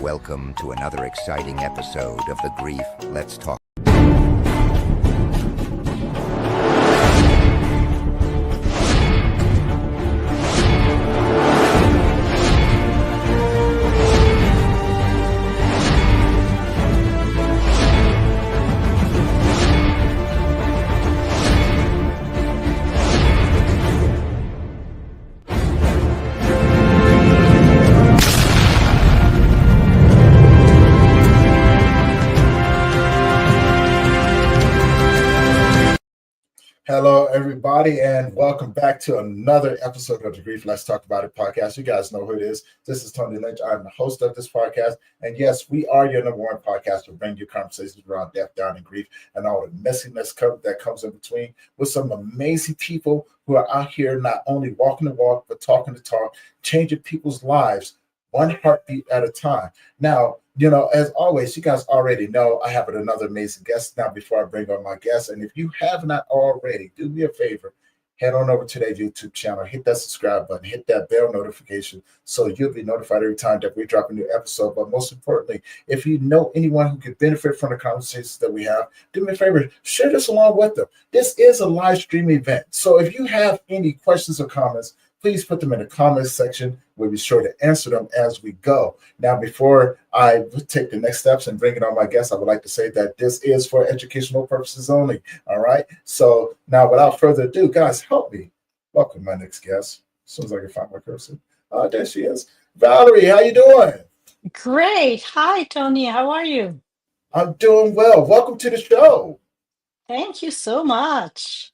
Welcome to another exciting episode of the Grief Let's Talk. Hello, everybody, and welcome back to another episode of the Grief Let's Talk About It podcast. You guys know who it is. This is Tony Lynch. I'm the host of this podcast. And yes, we are your number one podcast to bring you conversations around death, dying, and grief, and all the messiness that comes in between with some amazing people who are out here not only walking the walk, but talking the talk, changing people's lives one heartbeat at a time. Now, as always, you guys already know I have another amazing guest now before I bring on my guest. And if you have not already, do me a favor, head on over to their YouTube channel, hit that subscribe button, hit that bell notification so you'll be notified every time that we drop a new episode. But most importantly, if you know anyone who could benefit from the conversations that we have, do me a favor, share this along with them. This is a live stream event. So if you have any questions or comments, please put them in the comments section. We'll be sure to answer them as we go. Now, before I take the next steps and bring it on my guest, I would like to say that this is for educational purposes only. All right. So now, without further ado, guys, help me welcome my next guest. As soon as I can find my person. There she is. Valerie, how you doing? Great. Hi, Tony. How are you? I'm doing well. Welcome to the show. Thank you so much.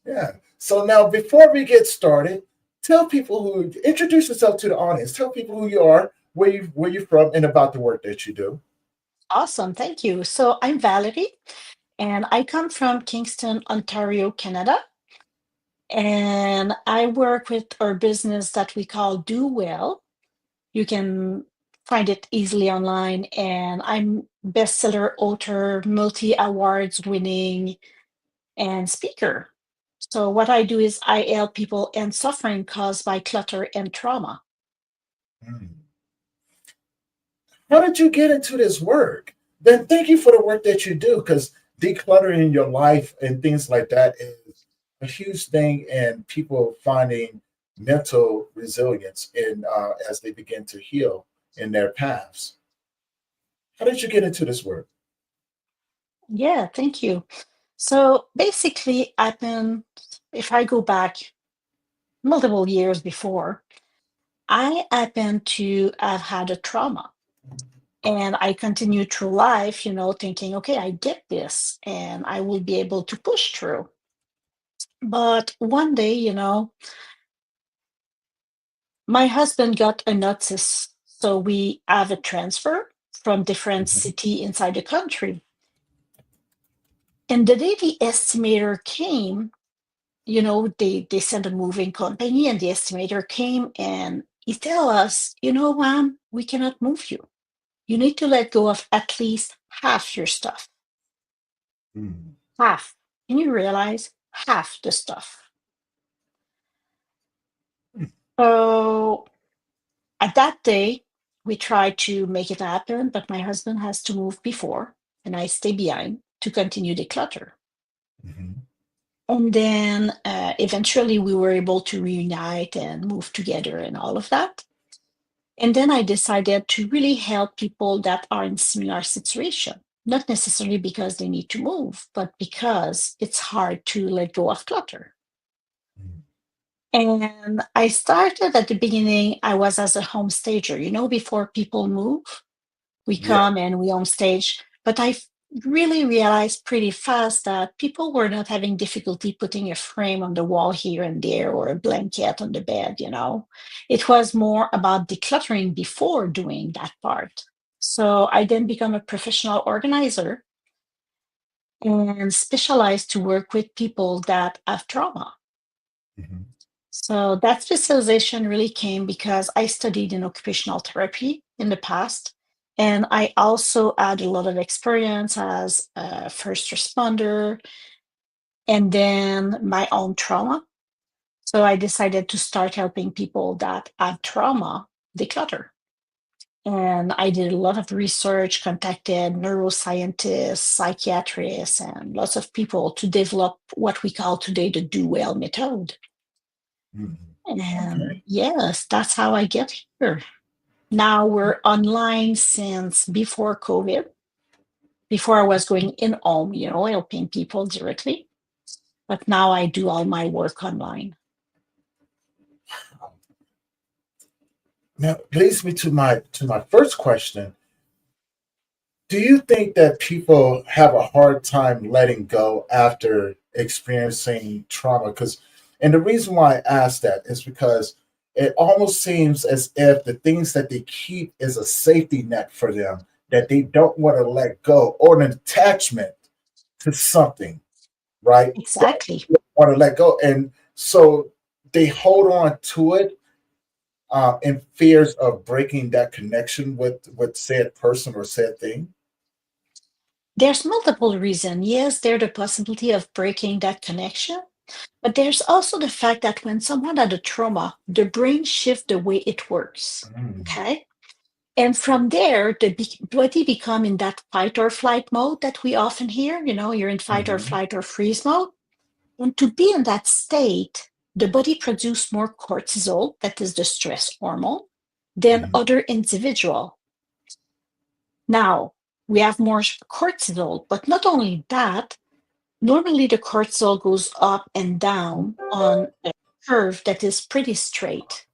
Yeah. So now, before we get started, introduce yourself to the audience. Tell people who you are, where you're from, and about the work that you do. Awesome. Thank you. So I'm Valerie, and I come from Kingston, Ontario, Canada. And I work with our business that we call Do Well. You can find it easily online. And I'm bestseller author, multi-awards winning, and speaker. So what I do is I help people end suffering caused by clutter and trauma. Hmm. How did you get into this work? Then thank you for the work that you do, because decluttering your life and things like that is a huge thing, and people finding mental resilience in as they begin to heal in their paths. How did you get into this work? Yeah, thank you. So basically, if I go back multiple years before, I happen to have had a trauma. And I continue through life, thinking, okay, I get this and I will be able to push through. But one day, my husband got a notice. So we have a transfer from different Mhm. city inside the country. And the day the estimator came, they sent a moving company and the estimator came and he tell us, ma'am, we cannot move you. You need to let go of at least half your stuff. Mm. Half. Can you realize half the stuff? So at that day, we tried to make it happen, but my husband has to move before and I stay behind to continue the clutter. Mhm. And then eventually we were able to reunite and move together and all of that. And then I decided to really help people that are in similar situation, not necessarily because they need to move, but because it's hard to let go of clutter. Mm. And I started at the beginning, I was as a home stager, before people move, we Yeah. come and we on stage. But really realized pretty fast that people were not having difficulty putting a frame on the wall here and there or a blanket on the bed. It was more about decluttering before doing that part. So I then become a professional organizer and specialized to work with people that have trauma. Mhm. So that specialization really came because I studied in occupational therapy in the past. And I also had a lot of experience as a first responder and then my own trauma. So I decided to start helping people that have trauma declutter. And I did a lot of research, contacted neuroscientists, psychiatrists, and lots of people to develop what we call today the Do Well method. Mhm. And Okay. yes, that's how I get here. Now we're online since before COVID. Before I was going in home, helping people directly. But now I do all my work online. Now leads me to my first question. Do you think that people have a hard time letting go after experiencing trauma? And the reason why I ask that is because it almost seems as if the things that they keep is a safety net for them that they don't want to let go, or an attachment to something, right? That Exactly. they want to let go. And so they hold on to it in fears of breaking that connection with said person or said thing. There's multiple reasons. Yes, there's the possibility of breaking that connection, but there's also the fact that when someone had a trauma, the brain shifts the way it works. Mm, Okay. And from there, the body become in that fight or flight mode that we often hear. You're in fight or mhm, flight or freeze mode. And to be in that state, the body produces more cortisol, that is the stress hormone, than mhm, other individual. Now, we have more cortisol, but not only that, normally the cortisol goes up and down on a curve that is pretty straight.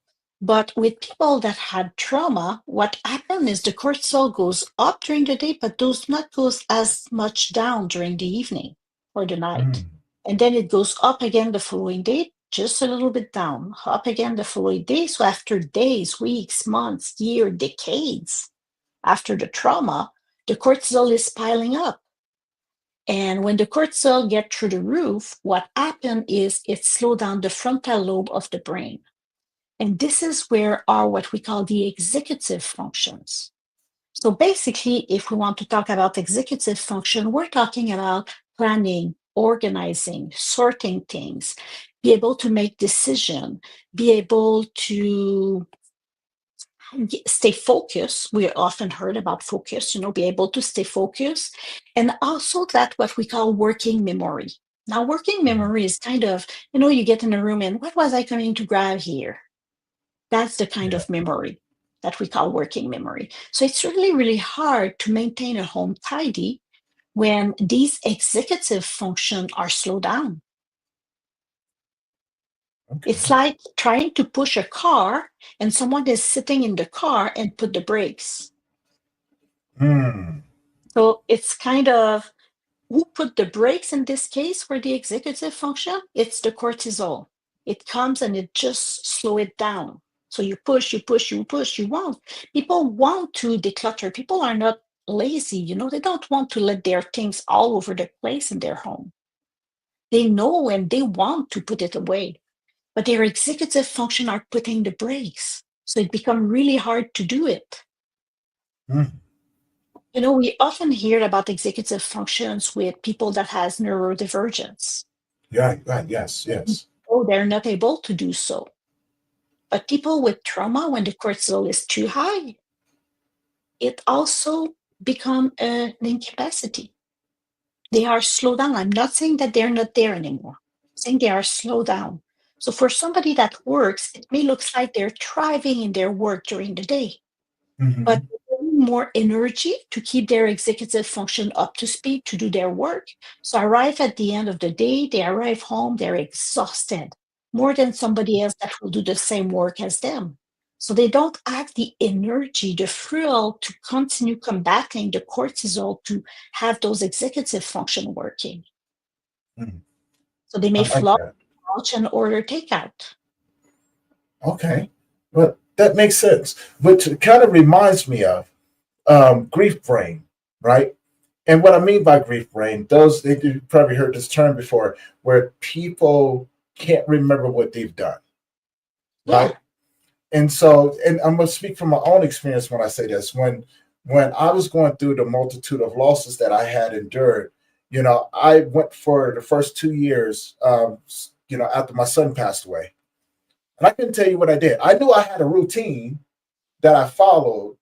But with people that had trauma, what happened is the cortisol goes up during the day, but does not goes as much down during the evening or the night. mm, And then it goes up again the following day, just a little bit down, up again the following day. So after days, weeks, months, year, decades after the trauma, the cortisol is piling up. And when the cortisol get through the roof, what happened is it slowed down the frontal lobe of the brain. And this is where are what we call the executive functions. So basically, if we want to talk about executive function, we're talking about planning, organizing, sorting things, be able to make decision, be able to stay focused. We often heard about focus, be able to stay focused. And also that what we call working memory. Now, working mhm, memory is kind of, you get in a room and what was I coming to grab here? That's the kind yeah. of memory that we call working memory. So it's really, really hard to maintain a home tidy when these executive functions are slowed down. It's Okay. like trying to push a car and someone is sitting in the car and put the brakes. Mm, So it's kind of who put the brakes in this case for the executive function? It's the cortisol. It comes and it just slow it down. So you push, you push, you push, you want. People want to declutter. People are not lazy, they don't want to let their things all over the place in their home. They know and they want to put it away, but their executive function are putting the brakes. So it becomes really hard to do it. mm, We often hear about executive functions with people that has neurodivergence. yeah. Right. Yes. Yes. Oh, they're not able to do so. But people with trauma, when the cortisol is too high, it also become an incapacity. They are slowed down. I'm not saying that they're not there anymore. I'm saying they are slowed down. So for somebody that works, it may look like they're thriving in their work during the day, but Hmm. they need more energy to keep their executive function up to speed to do their work. So arrive at the end of the day, they arrive home, they're exhausted more than somebody else that will do the same work as them. So they don't have the energy, the fuel to continue combating the cortisol to have those executive function working. Mm, So they I may like flush that. out and order takeout. Okay. But that makes sense. Which kind of reminds me of grief brain, right? And what I mean by grief brain, those you probably heard this term before, where people can't remember what they've done, Yeah, right? And so, and I'm gonna speak from my own experience when I say this. When I was going through the multitude of losses that I had endured, I went for the first 2 years, after my son passed away, and I couldn't tell you what I did. I knew I had a routine that I followed,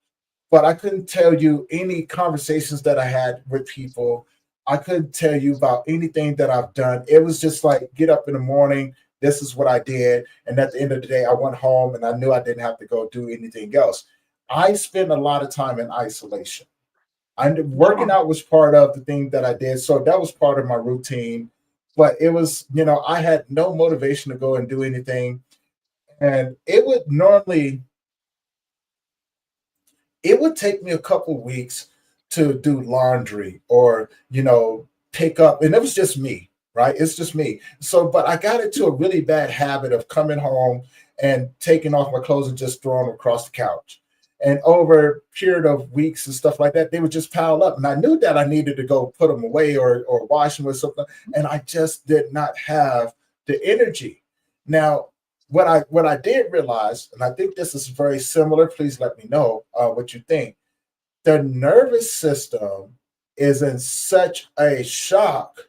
but I couldn't tell you any conversations that I had with people. I couldn't tell you about anything that I've done. It was just like get up in the morning, this is what I did, and at the end of the day, I went home and I knew I didn't have to go do anything else. I spent a lot of time in isolation. I working Yeah. out was part of the thing that I did, so that was part of my routine. But it was, I had no motivation to go and do anything, and it would take me a couple weeks to do laundry or pick up, and it was just me, right? It's just me. So but I got into a really bad habit of coming home and taking off my clothes and just throwing them across the couch, and over a period of weeks and stuff like that, they would just pile up, and I knew that I needed to go put them away or wash them or something, and I just did not have the energy. Now what I did realize, and I think this is very similar. Please let me know what you think. The nervous system is in such a shock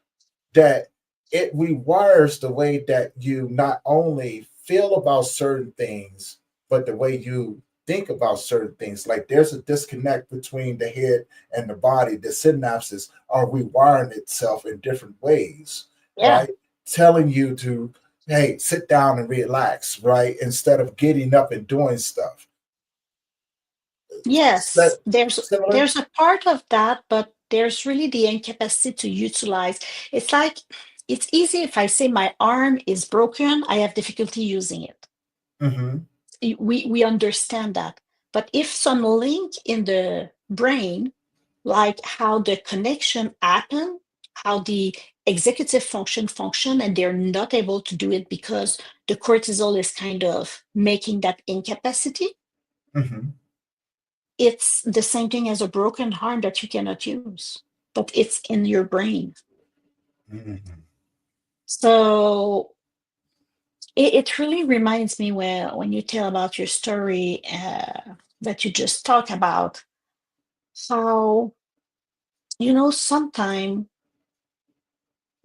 that it rewires the way that you not only feel about certain things, but the way you think about certain things. Like there's a disconnect between the head and the body. The synapses are rewiring itself in different ways, Yeah. right? Telling you to, hey, sit down and relax, right? Instead of getting up and doing stuff. Is Yes, that there's similar? there's a part of that, but there's really the incapacity to utilize. It's like it's easy if I say my arm is broken, I have difficulty using it. Mm-hmm. We understand that. But if some link in the brain, like how the connection happen, how the executive function, and they're not able to do it because the cortisol is kind of making that incapacity, Mm-hmm. it's the same thing as a broken arm that you cannot use, but it's in your brain. Mm-hmm. So it really reminds me when you tell about your story that you just talked about how, sometimes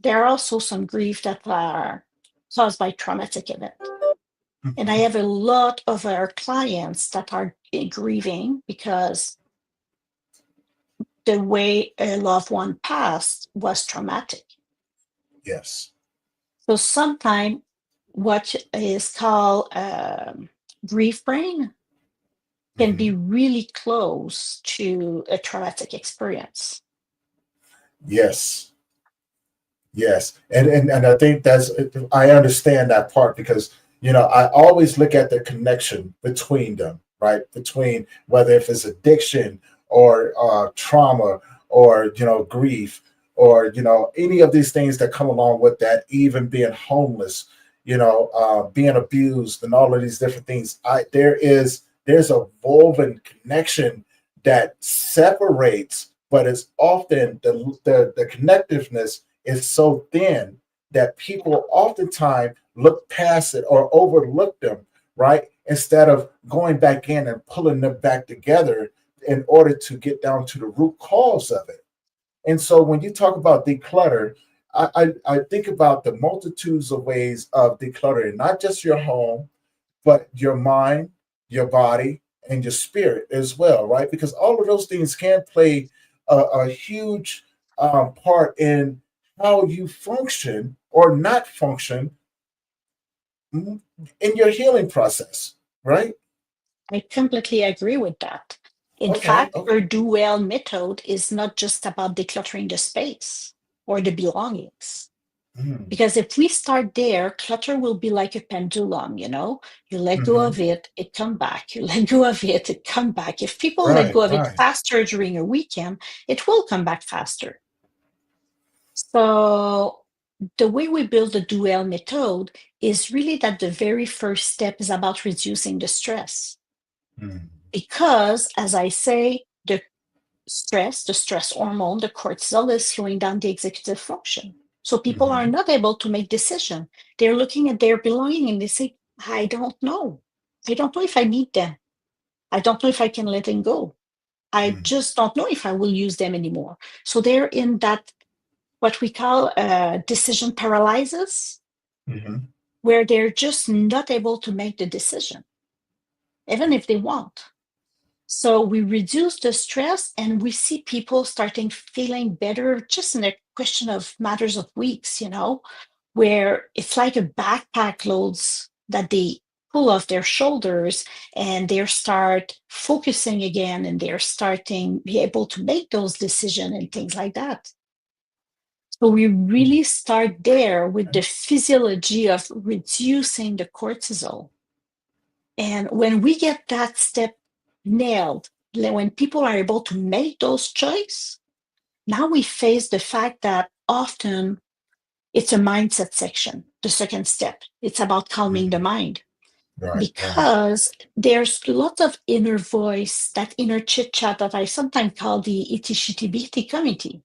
there are also some grief that are caused by traumatic event. And I Mm-hmm. have a lot of our clients that are grieving because the way a loved one passed was traumatic. Yes. So sometimes what is called grief brain can be Mm-hmm. really close to a traumatic experience. Yes. Yes, and I think I understand that part because I always look at the connection between them, right? Between whether if it's addiction or trauma or grief or any of these things that come along with that, even being homeless, being abused, and all of these different things. There's a woven connection that separates, but it's often the connectiveness is so thin that people oftentimes look past it or overlook them, right? Instead of going back in and pulling them back together in order to get down to the root cause of it. And so when you talk about declutter, I think about the multitudes of ways of decluttering, not just your home, but your mind, your body, and your spirit as well, right? Because all of those things can play a huge part in how you function or not function mm, in your healing process, right? I completely agree with that. In Okay, fact, okay. our do well method is not just about decluttering the space or the belongings. Mm, Because if we start there, clutter will be like a pendulum, You let go hmm. of it, it come back. You let go of it, it come back. If people let Right, go of it right. faster during a weekend, it will come back faster. So the way we build the dual method is really that the very first step is about reducing the stress. Mm, Because, as I say, the stress hormone, the cortisol is slowing down the executive function. So people are hmm. not able to make decision. They're looking at their belonging and they say, I don't know. I don't know if I need them. I don't know if I can let them go. I Mm, just don't know if I will use them anymore. So they're in that what we call decision paralysis, hmm. where they're just not able to make the decision, even if they want. So we reduce the stress and we see people starting feeling better just in a question of matters of weeks, where it's like a backpack loads that they pull off their shoulders and they start focusing again and they're starting be able to make those decisions and things like that. So we really start there with the physiology of reducing the cortisol. And when we get that step nailed, when people are able to make those choices, now we face the fact that often it's a mindset section, the second step. It's about calming the Mhm. mind Right, right. because there's lots of inner voice, that inner chit chat that I sometimes call the itty shitty bitty committee.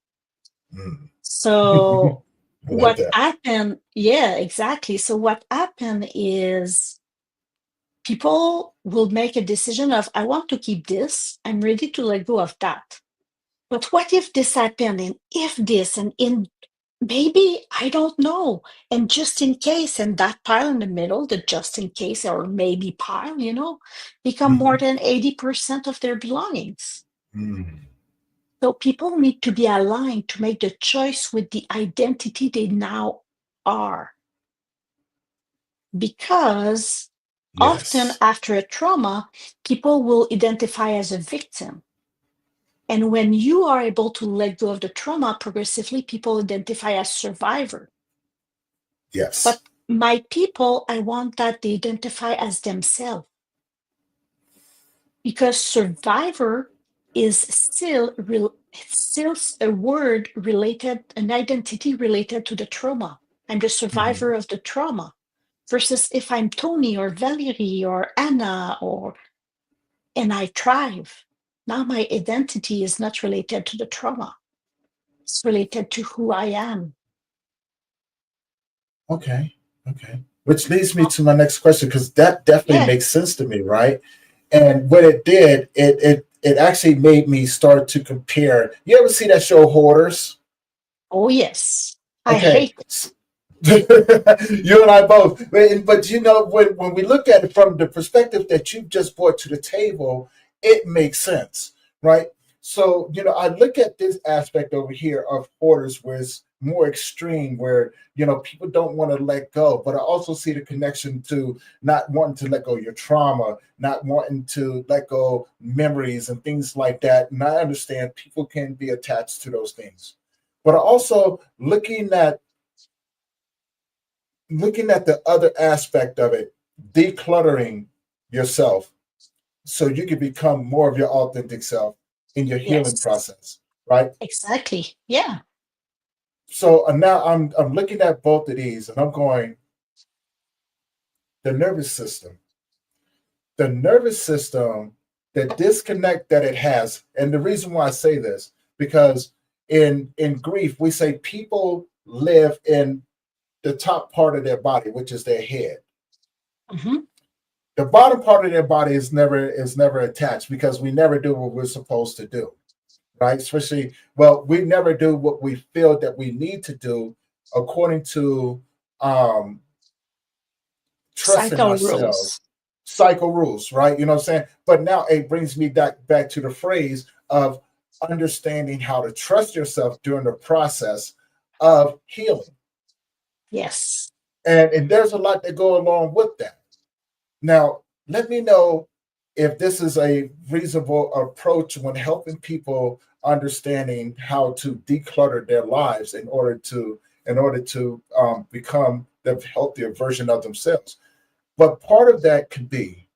Mm. So I like what that. happened, yeah, exactly. So what happened is people will make a decision of, I want to keep this, I'm ready to let go of that. But what if this happened and if this and in maybe I don't know. And just in case, and that pile in the middle, the just in case or maybe pile, become more Mhm. than 80% of their belongings. Mm. So people need to be aligned to make the choice with the identity they now are. Because often Yes. after a trauma, people will identify as a victim. And when you are able to let go of the trauma, progressively people identify as survivor. Yes. But my people, I want that they identify as themselves because survivor is still it's still a word related, an identity related to the trauma. I'm the Mhm. survivor of the trauma. Versus if I'm Tony or Valerie or Anna or and I thrive. Now my identity is not related to the trauma. It's related to who I am. Okay. Okay. Which leads me Oh, to my next question, because that definitely yeah. makes sense to me, right? And what it did, it actually made me start to compare. You ever see that show Hoarders? Oh yes. I Okay. hate it. You and I both. But when we look at it from the perspective that you just brought to the table, it makes sense, right? So, I look at this aspect over here of Hoarders where it's more extreme, where, people don't want to let go. But I also see the connection to not wanting to let go of your trauma, not wanting to let go memories and things like that. And I understand people can be attached to those things. But also looking at the other aspect of it, decluttering yourself so you can become more of your authentic self in your healing Yes. process, right? Exactly. Yeah. So now I'm looking at both of these and I'm going, the nervous system, the nervous system, the disconnect that it has, and the reason why I say this, because in grief we say people live in the top part of their body, which is their head. Hmm. The bottom part of their body is never attached because we never do what we're supposed to do, right? Especially, well, we never do what we feel that we need to do according to um trusting Cycle ourselves, rules. cycle rules, right? You know what I'm saying? But now it brings me back to the phrase of understanding how to trust yourself during the process of healing. Yes. And there's a lot that go along with that. Now, let me know if this is a reasonable approach when helping people understanding how to declutter their lives in order to become the healthier version of themselves. But part of that could be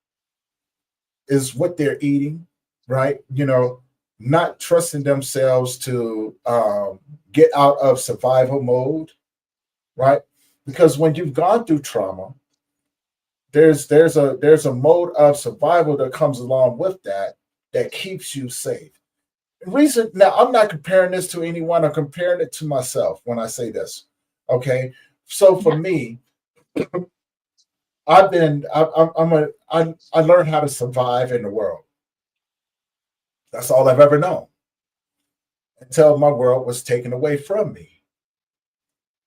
is what they're eating, right? Not trusting themselves to get out of survival mode, right? Because when you've gone through trauma, there's a mode of survival that comes along with that keeps you safe. Reason now, I'm not comparing this to anyone. I'm comparing it to myself when I say this. Okay, so for Yeah. me, I've been I learned how to survive in the world. That's all I've ever known until my world was taken away from me.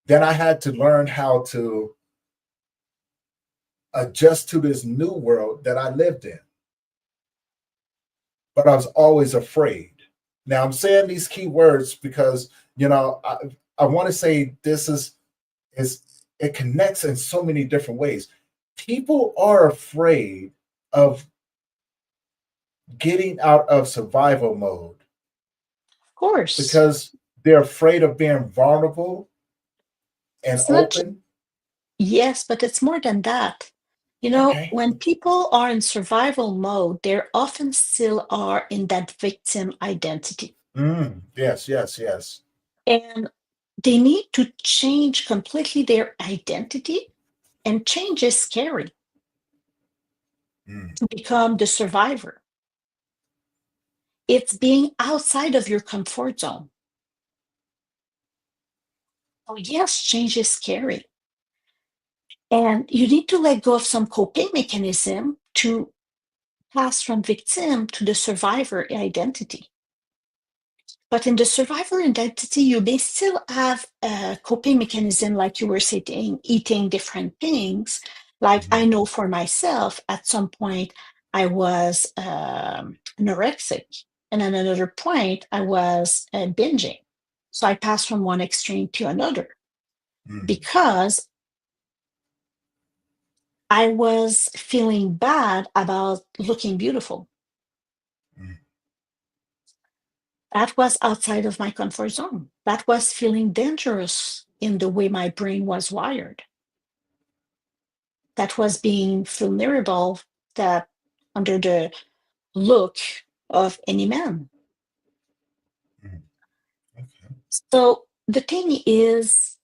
Then I had to learn how to adjust to this new world that I lived in. but I was always afraid. Now I'm saying these key words because I want to say is it connects in so many different ways. People are afraid of getting out of survival mode Of course. because they're afraid of being vulnerable and It's not, open. yes, but it's more than that. Okay. When people are in survival mode, they often still are in that victim identity. Yes, yes, yes. And they need to change completely their identity, and change is scary Mm, to become the survivor. It's being outside of your comfort zone. So, yes, change is scary. And you need to let go of some coping mechanism to pass from victim to the survivor identity. But in the survivor identity, you may still have a coping mechanism, like you were saying, eating different things. Like I mhm, know for myself, at some point, I was anorexic. And at another point, I was binging. So I passed from one extreme to another mm, because I was feeling bad about looking beautiful. mm, That was outside of my comfort zone. That was feeling dangerous in the way my brain was wired. That was being vulnerable, that under the look of any man. mm. Okay. So the thing is,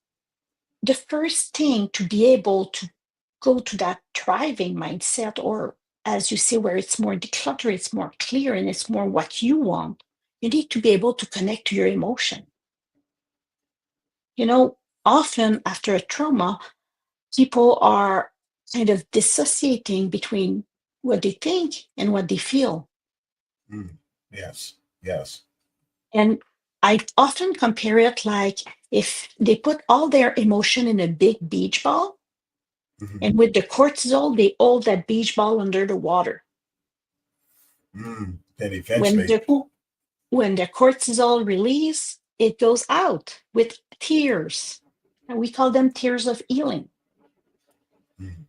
the first thing to be able to go to that thriving mindset, or as you say, where it's more decluttered, it's more clear, and it's more what you want, you need to be able to connect to your emotion. You know, often after a trauma, people are kind of dissociating between what they think and what they feel. Mm. Yes, yes. And I often compare it like if they put all their emotion in a big beach ball, Mhm. and with the cortisol, they hold that beach ball under the water. Then When eventually, the when the cortisol release, it goes out with tears. And we call them tears of healing. mm,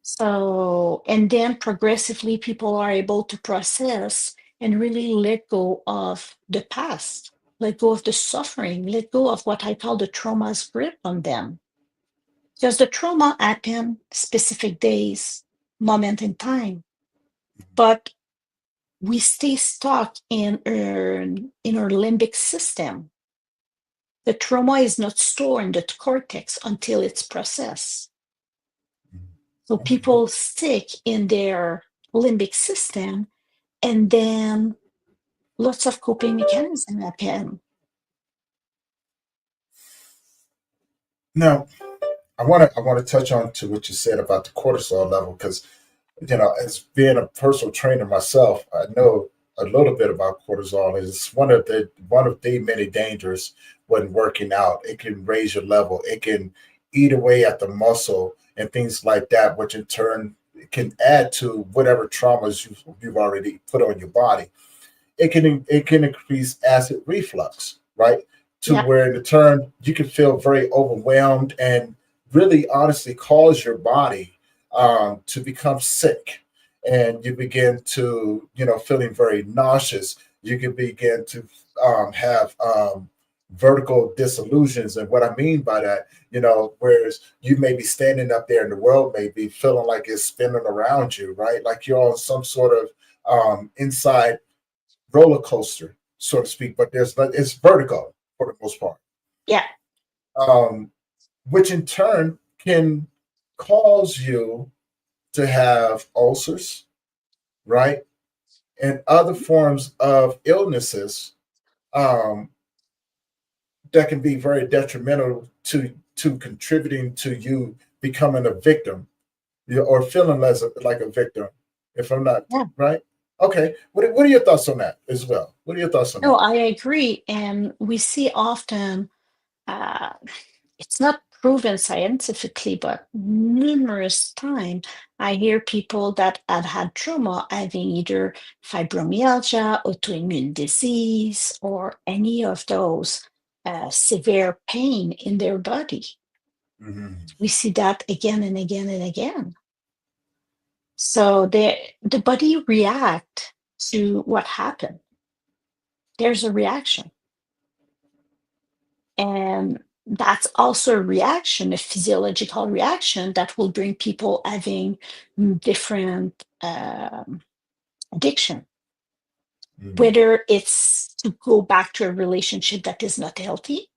So, and then progressively, people are able to process and really let go of the past, let go of the suffering, let go of what I call the trauma's grip on them. Because the trauma happened specific days, moment in time, but we stay stuck in our limbic system. The trauma is not stored in the cortex until it's processed. mm. So Okay. people stick in their limbic system, and then lots of coping mechanism happen. Now, I want to touch on to what you said about the cortisol level because as being a personal trainer myself, I know a little bit about cortisol. It's one of the many dangers when working out. It can raise your level. It can eat away at the muscle and things like that, which in turn can add to whatever traumas you've already put on your body. It can increase acid reflux, right? To Yeah, where in turn you can feel very overwhelmed and really honestly cause your body to become sick, and you begin to feeling very nauseous. You can begin to have vertical disillusions, and what I mean by that, whereas you may be standing up there and the world may be feeling like it's spinning around you, right? Like you're on some sort of inside roller coaster, so to speak, but it's vertigo for the most part, yeah, um, which in turn can cause you to have ulcers, right, and other forms of illnesses um, that can be very detrimental to contributing to you becoming a victim, or feeling like a victim. If I'm not yeah. right, okay. What are your thoughts on that as well? What are your thoughts on No, that? I agree. And we see often uh, it's not proven scientifically, but numerous times I hear people that have had trauma having either fibromyalgia, autoimmune disease, or any of those severe pain in their body. Mhm. We see that again and again and again. So the body react to what happened. There's a reaction. And that's also a reaction, a physiological reaction that will bring people having different addiction, Mhm. whether it's to go back to a relationship that is not healthy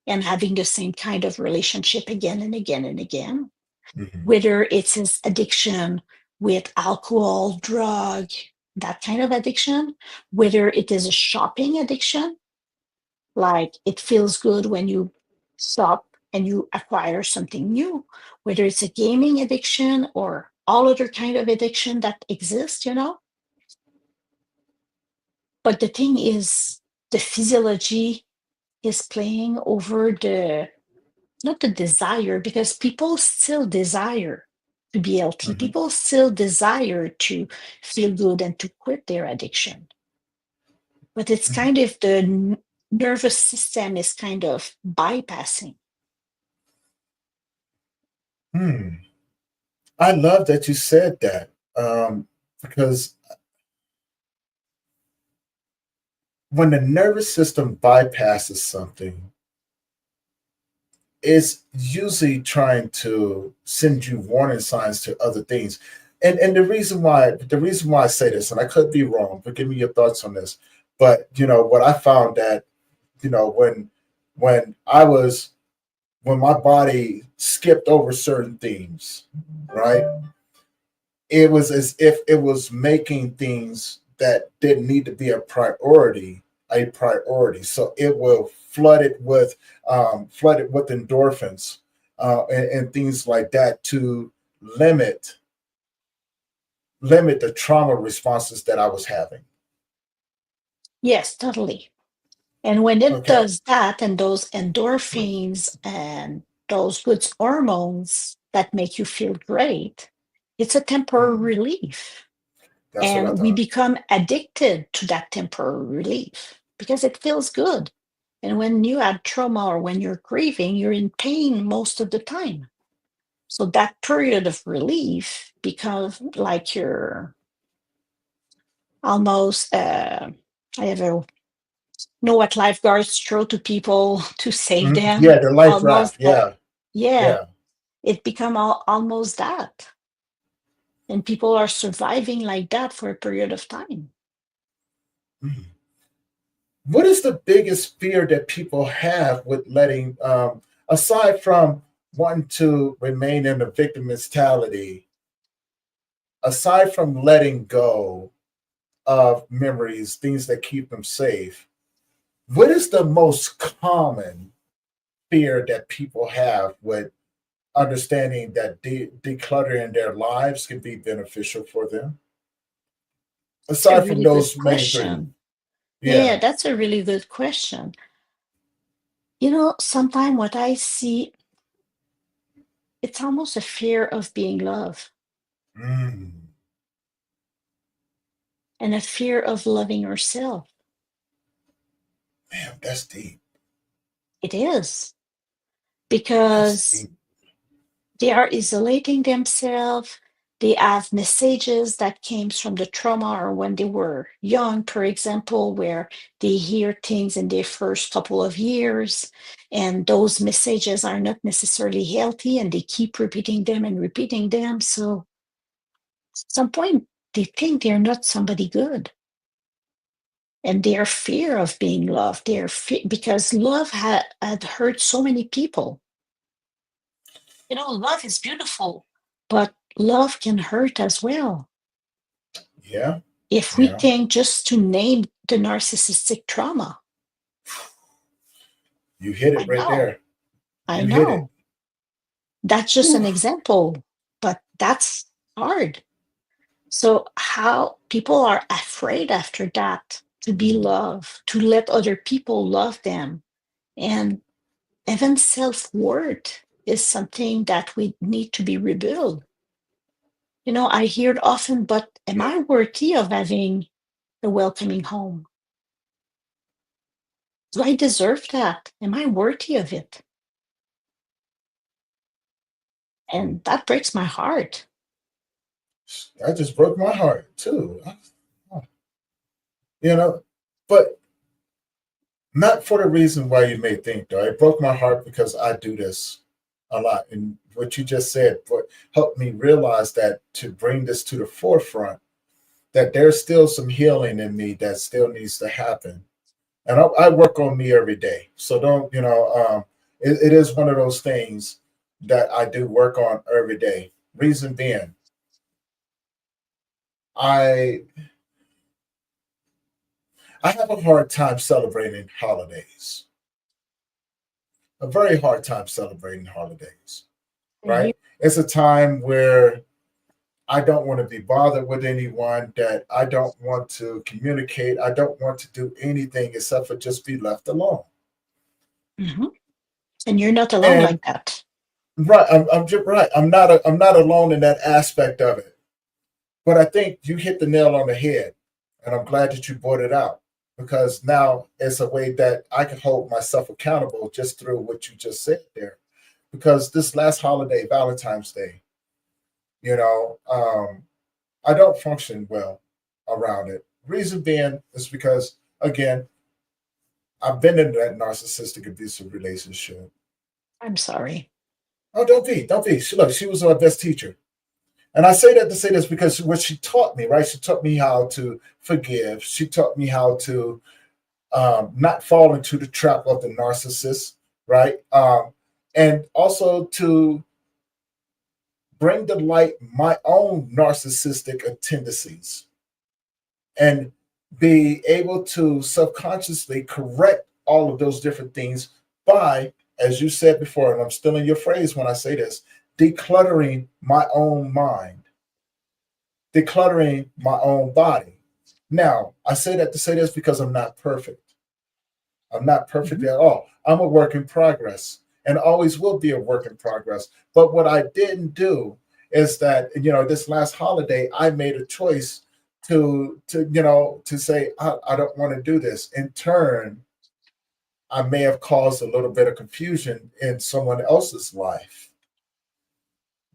and having the same kind of relationship again and again and again, Mhm. whether it's his addiction with alcohol, drug, that kind of addiction, whether it is a shopping addiction, like it feels good when you shop and you acquire something new, whether it's a gaming addiction or all other kind of addiction that exists. But the thing is, the physiology is playing over not the desire, because people still desire to be healthy. Mhm. People still desire to feel good and to quit their addiction. But it's Mhm. kind of the nervous system is kind of bypassing. Hmm. I love that you said that, because when the nervous system bypasses something, it's usually trying to send you warning signs to other things. And the reason why I say this, and I could be wrong, but give me your thoughts on this. But what I found that when I was when my body skipped over certain things, right? It was as if it was making things that didn't need to be a priority. So it will flood it with endorphins, and things like that to limit limit the trauma responses that I was having. Yes, totally. And when it Okay. does that, and those endorphins and those good hormones that make you feel great, it's a temporary Mhm. relief. That's what I And we thought. become addicted to that temporary relief because it feels good. And when you had trauma or when you're grieving, you're in pain most of the time. So that period of relief becomes like you're almost, I have a know what lifeguards throw to people to save Mhm. them, Yeah, the life raft. almost that. Yeah, Yeah, yeah. it become almost that, and people are surviving like that for a period of time. Mhm. What is the biggest fear that people have with letting, aside from wanting to remain in the victim mentality, aside from letting go of memories, things that keep them safe? What is the most common fear that people have with understanding that decluttering their lives can be beneficial for them? It's a Aside from really good those main three. question. Yeah, Yeah. that's a really good question. Sometimes what I see, it's almost a fear of being loved Mm, and a fear of loving yourself. man, that's deep. It is That's because deep. they are isolating themselves. They have messages that came from the trauma or when they were young, for example, where they hear things in their first couple of years, and those messages are not necessarily healthy, and they keep repeating them and repeating them. So at some point, they think they're not somebody good, and their fear of being loved, because love had hurt so many people. Love is beautiful, but love can hurt as well. Yeah, If we yeah. think just to name the narcissistic trauma, You hit I it right know, there. I You hit it. know. That's just an Whew. example, but that's hard. So, how people are afraid after that to be Mhm. loved, to let other people love them, and even self worth. is something that we need to be rebuilt. I hear it often, but am Yeah. I worthy of having a welcoming home? Do I deserve that? Am I worthy of it? And that breaks my heart. That just broke my heart too. You know, but not for the reason why you may think, though. It broke my heart because I do this a lot. And what you just said helped me realize that to bring this to the forefront, that there's still some healing in me that still needs to happen. And I work on me every day. So don't, it is one of those things that I do work on every day. Reason being, I I have a hard time celebrating holidays. A very hard time celebrating holidays, And here, right? It's a time where I don't want to be bothered with anyone, that I don't want to communicate. I don't want to do anything except for just be left alone. mhm. And you're not alone And like that. right, I'm just right. I'm not alone in that aspect of it. But I think you hit the nail on the head, and I'm glad that you brought it out because now it's a way that I can hold myself accountable just through what you just said there. Because this last holiday, Valentine's Day, you know, I don't function well around it. Reason being is because, again, I've been in that narcissistic abusive relationship. I'm sorry. Oh, don't be. Look, she was our best teacher. And I say that to say this because what she taught me, right? She taught me how to forgive. She taught me how to not fall into the trap of the narcissist, right? And also to bring to light my own narcissistic tendencies and be able to subconsciously correct all of those different things by, as you said before, and I'm still in your phrase when I say this, decluttering my own mind, decluttering my own body. Now, I say that to say this because I'm not perfect. I'm not perfect Mhm. at all. I'm a work in progress and always will be a work in progress. But what I didn't do is that, this last holiday, I made a choice to say, I don't want to do this. In turn, I may have caused a little bit of confusion in someone else's life.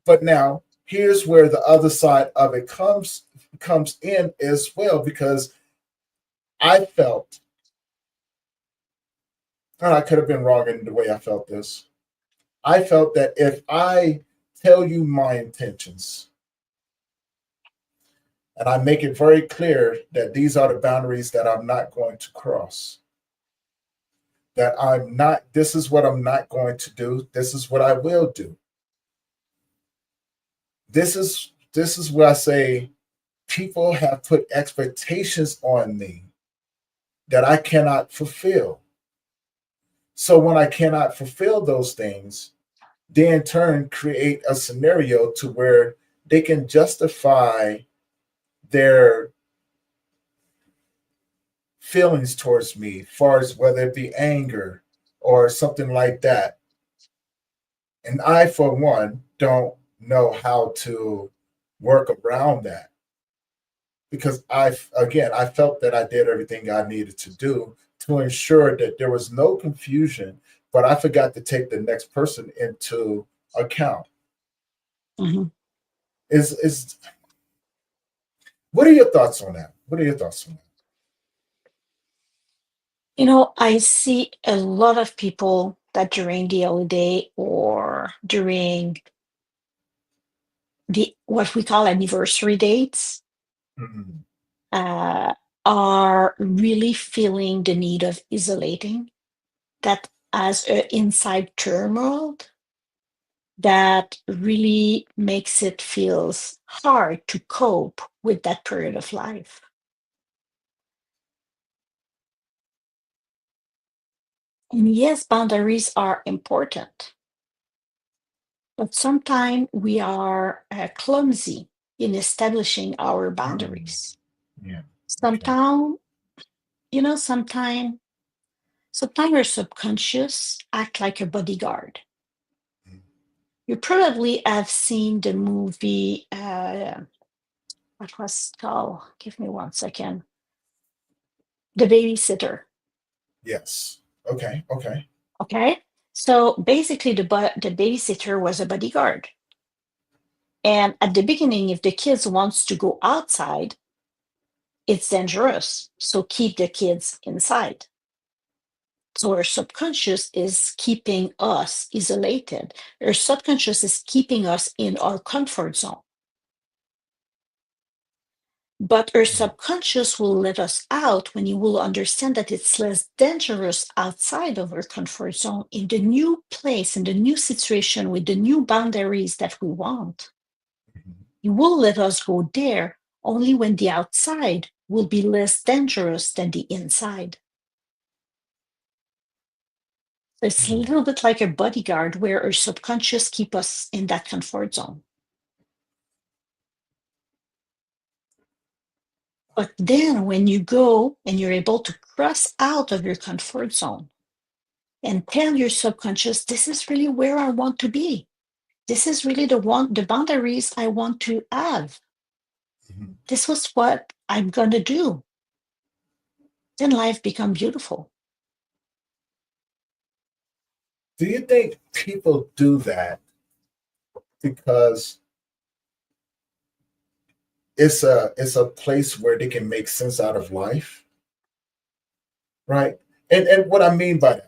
But now here's where the other side of it comes in as well, because I felt, and I could have been wrong in the way I felt this. I felt that if I tell you my intentions and I make it very clear that these are the boundaries that I'm not going to cross, that this is what I'm not going to do, this is what I will do. This is where I say people have put expectations on me that I cannot fulfill. So when I cannot fulfill those things, they in turn create a scenario to where they can justify their feelings towards me, far as whether it be anger or something like that. And I, for one, don't know how to work around that because I felt that I did everything I needed to do to ensure that there was no confusion, but I forgot to take the next person into account. Mhm. Is What are your thoughts on that? What are your thoughts on that? I see a lot of people that during the holiday or during the what we call anniversary dates Mhm. uh, are really feeling the need of isolating. That as an inside turmoil that really makes it feels hard to cope with that period of life. And yes, boundaries are important, but sometimes we are clumsy in establishing our Mm. boundaries. Yeah. Okay. Sometimes, sometimes your subconscious act like a bodyguard. You probably have seen the movie, what was it called? Give me 1 second. The Babysitter. Yes. Okay. Okay. Okay. So basically, the babysitter was a bodyguard. And at the beginning, if the kids wants to go outside, it's dangerous. So keep the kids inside. So our subconscious is keeping us isolated. Our subconscious is keeping us in our comfort zone. But our subconscious will let us out when you will understand that it's less dangerous outside of our comfort zone in the new place, in the new situation with the new boundaries that we want. You will let us go there only when the outside will be less dangerous than the inside. It's a little bit like a bodyguard where our subconscious keep us in that comfort zone. But then when you go and you're able to cross out of your comfort zone and tell your subconscious, this is really where I want to be. This is really the boundaries I want to have. This was what I'm going to do. Then life becomes beautiful. Do you think people do that because it's a place where they can make sense out of life, right? And what I mean by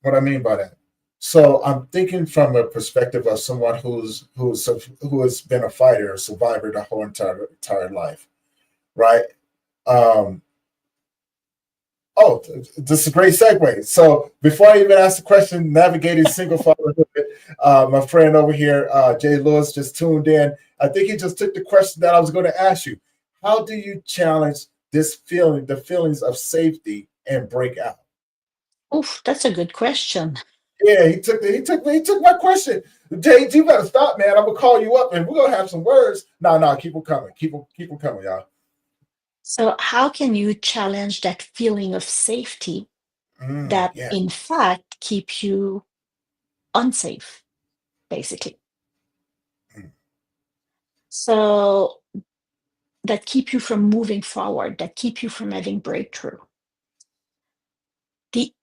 that. So I'm thinking from a perspective of someone who has been a fighter, a survivor the whole entire life, right? Um, Oh, this is a great segue. So before I even ask the question, navigating single fatherhood, my friend over here, Jay Lewis, just tuned in. I think he just took the question that I was going to ask you. How do you challenge the feelings of safety and break out? Oof, that's a good question. Yeah, he took my question. Jay, you better stop, man. I'm gonna call you up and we're gonna have some words. No, no, keep them coming. Keep them coming, y'all. So, how can you challenge that feeling of safety that, Yeah. in fact, keep you unsafe, basically? Mm, So, that keep you from moving forward, that keep you from having breakthrough. The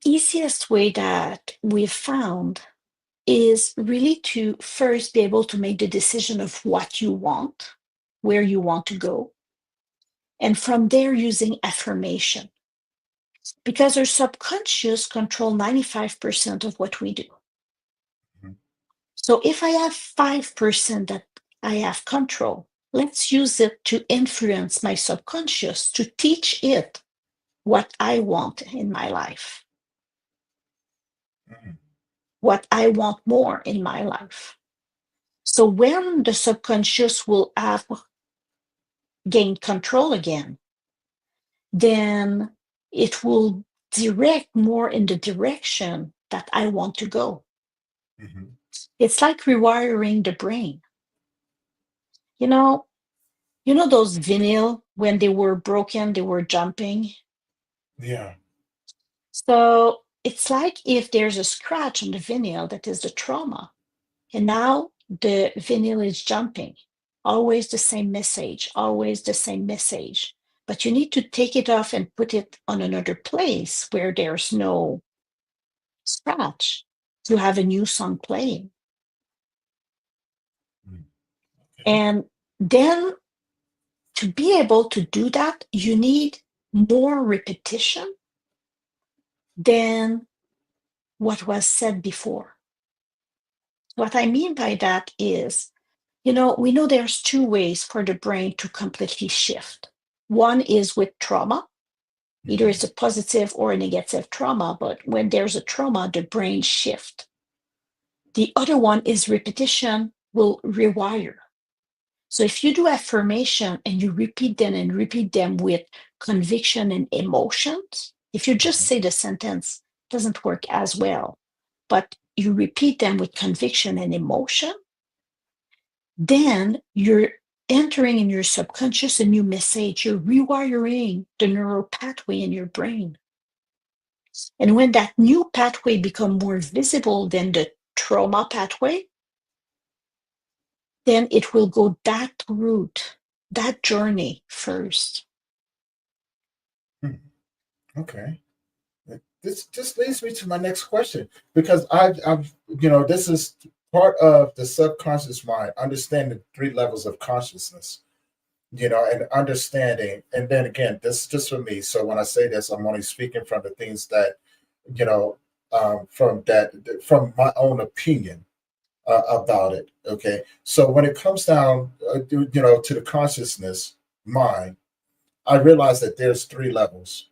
easiest way that we've found is really to first be able to make the decision of what you want, where you want to go, and from there using affirmation. Because our subconscious control 95% of what we do. mhm, So if I have 5% that I have control, let's use it to influence my subconscious to teach it what I want in my life, mhm, what I want more in my life. So when the subconscious will have gained control again, then it will direct more in the direction that I want to go. mhm. It's like rewiring the brain. You know, you know those vinyl when they were broken, they were jumping. Yeah. So it's like if there's a scratch on the vinyl that is the trauma, and now the vinyl is jumping. Always the same message, always the same message. But you need to take it off and put it on another place where there's no scratch to have a new song playing. Mm, okay. And then to be able to do that, you need more repetition than what was said before. What I mean by that is, we know there's two ways for the brain to completely shift. One is with trauma, either Mhm, it's a positive or a negative trauma, but when there's a trauma, the brain shifts. The other one is repetition will rewire. So if you do affirmation and you repeat them with conviction and emotions, if you just mhm, say the sentence, it doesn't work as well. But you repeat them with conviction and emotion, then you're entering in your subconscious a new message. You're rewiring the neural pathway in your brain. And when that new pathway become more visible than the trauma pathway, then it will go that route, that journey first. Hmm. Okay. This just leads me to my next question because I've this is part of the subconscious mind, understanding three levels of consciousness, and understanding. And then again, this is just for me. So when I say this, I'm only speaking from the things that, you know, from my own opinion about it. Okay. So when it comes down, to the consciousness mind, I realize that there's three levels.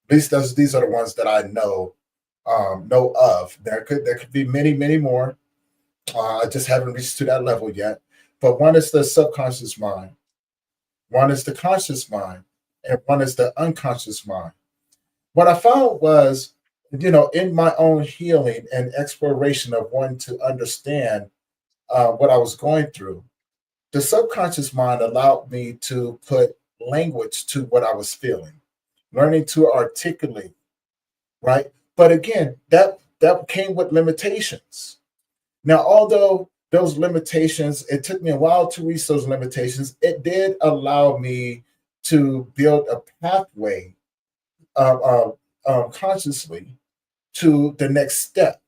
At least these are the ones that I know of. There could be many more. I just haven't reached to that level yet. But one is the subconscious mind, one is the conscious mind, and one is the unconscious mind. What I found was, in my own healing and exploration of wanting to understand what I was going through, the subconscious mind allowed me to put language to what I was feeling, learning to articulate, right? But again, that came with limitations. Now, although those limitations, it took me a while to reach those limitations, it did allow me to build a pathway consciously to the next step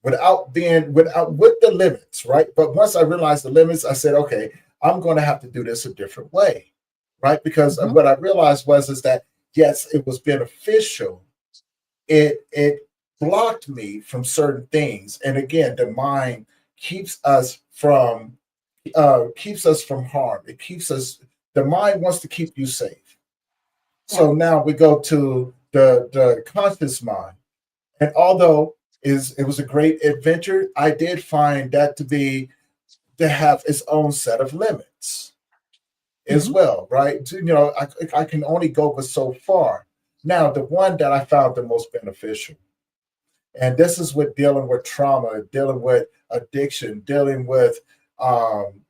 without with the limits, right? But once I realized the limits, I said, okay, I'm going to have to do this a different way, right? Because Mhm. what I realized was is that yes, it was beneficial. It blocked me from certain things, and again, the mind keeps us from harm. It keeps us. The mind wants to keep you safe. Yeah. So now we go to the conscious mind. And although it was a great adventure, I did find that to have its own set of limits as Mhm. well, right? I can only go but so far. Now, the one that I found the most beneficial, and this is with dealing with trauma, dealing with addiction, um,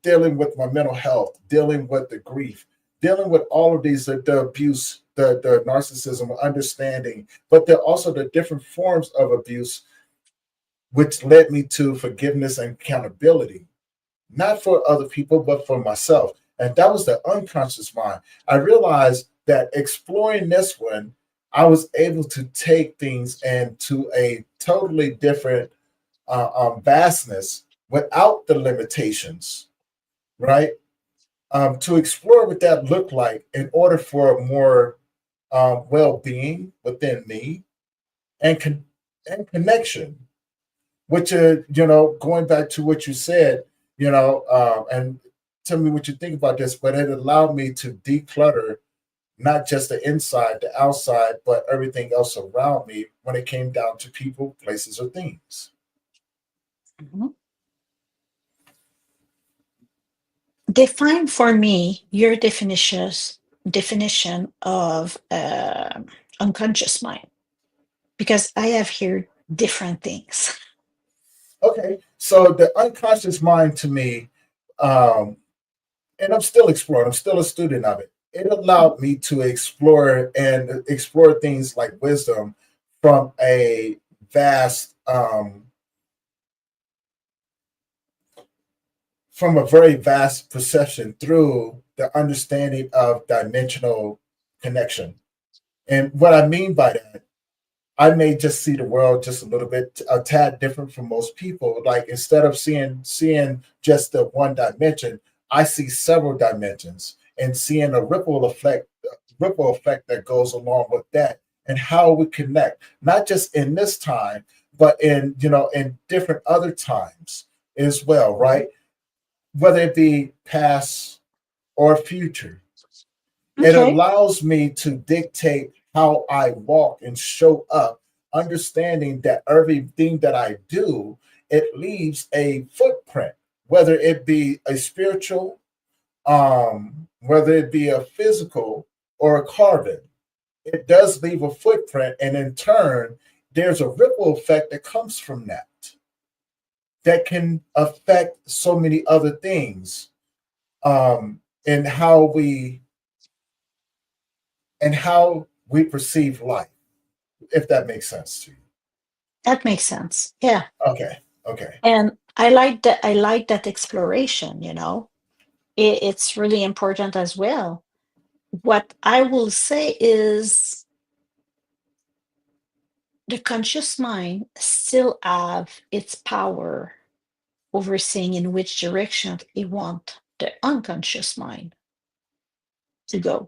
dealing with my mental health, dealing with the grief, dealing with all of these, the abuse, the narcissism, understanding, but there are also the different forms of abuse, which led me to forgiveness and accountability, not for other people, but for myself. And that was the unconscious mind. I realized that exploring this one, I was able to take things and to a totally different vastness without the limitations, right? To explore what that looked like in order for more well-being within me and and connection. Which going back to what you said, and tell me what you think about this. But it allowed me to declutter not just the inside, the outside, but everything else around me when it came down to people, places, or things. Mhm. Define for me your definition of unconscious mind, because I have here different things. Okay, so the unconscious mind to me, um, and I'm still exploring. I'm still a student of it. It allowed me to explore things like wisdom from a vast, from a very vast perception through the understanding of dimensional connection. And what I mean by that, I may just see the world just a little bit, a tad different from most people. Like instead of seeing just the one dimension, I see several dimensions and seeing a ripple effect that goes along with that, and how we connect, not just in this time, but in different other times as well, Mhm. right? Whether it be past or future. It Okay. allows me to dictate how I walk and show up, understanding that everything that I do, it leaves a footprint, whether it be a spiritual, whether it be a physical or a carbon. It does leave a footprint, and in turn, there's a ripple effect that comes from that can affect so many other things, and how we perceive life, if that makes sense to you. That makes sense. Yeah. Okay, okay. And I like that exploration, you know. It's really important as well. What I will say is the conscious mind still have its power over seeing in which direction it want the unconscious mind to go.